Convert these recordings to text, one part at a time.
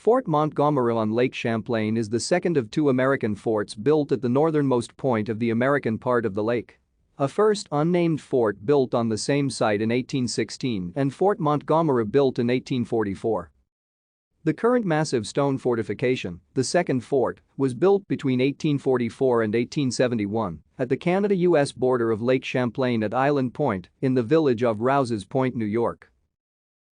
Fort Montgomery on Lake Champlain is the second of two American forts built at the northernmost point of the American part of the lake. A first unnamed fort built on the same site in 1816 and Fort Montgomery built in 1844. The current massive stone fortification, the second fort, was built between 1844 and 1871 at the Canada-US border of Lake Champlain at Island Point in the village of Rouse's Point, New York.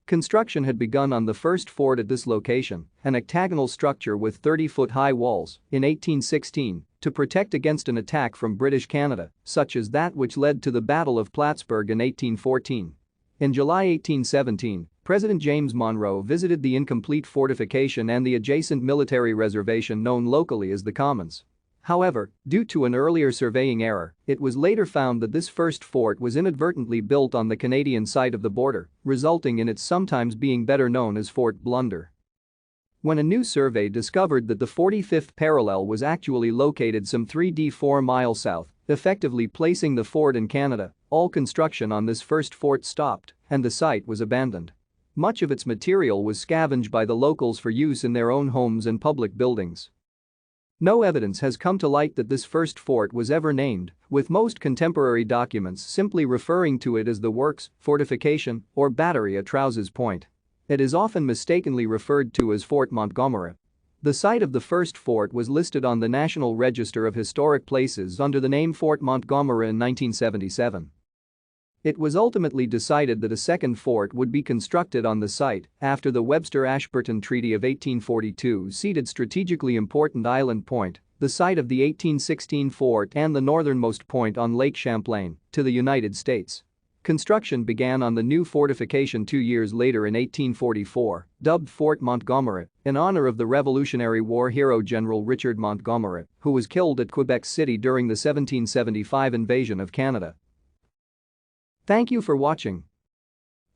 Construction had begun on the first fort at this location, an octagonal structure with 30-foot-high walls, in 1816 to protect against an attack from British Canada, such as that which led to the Battle of Plattsburgh in 1814. In July 1817, President James Monroe visited the incomplete fortification and the adjacent military reservation known locally as the Commons. However, due to an earlier surveying error, it was later found that this first fort was inadvertently built on the Canadian side of the border, resulting in it sometimes being better known as Fort Blunder. When a new survey discovered that the 45th parallel was actually located some 4 miles south, effectively placing the fort in Canada, all construction on this first fort stopped and the site was abandoned. Much of its material was scavenged by the locals for use in their own homes and public buildings. No evidence has come to light that this first fort was ever named, with most contemporary documents simply referring to it as the Works, Fortification, or Battery at Rouse's Point. It is often mistakenly referred to as Fort Montgomery. The site of the first fort was listed on the National Register of Historic Places under the name Fort Montgomery in 1977. It was ultimately decided that a second fort would be constructed on the site after the Webster-Ashburton Treaty of 1842 ceded strategically important Island Point, the site of the 1816 fort and the northernmost point on Lake Champlain, to the United States. Construction began on the new fortification 2 years later in 1844, dubbed Fort Montgomery, in honor of the Revolutionary War hero General Richard Montgomery, who was killed at Quebec City during the 1775 invasion of Canada. Thank you for watching.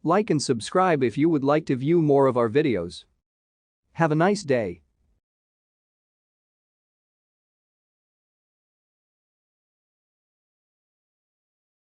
Like and subscribe if you would like to view more of our videos. Have a nice day.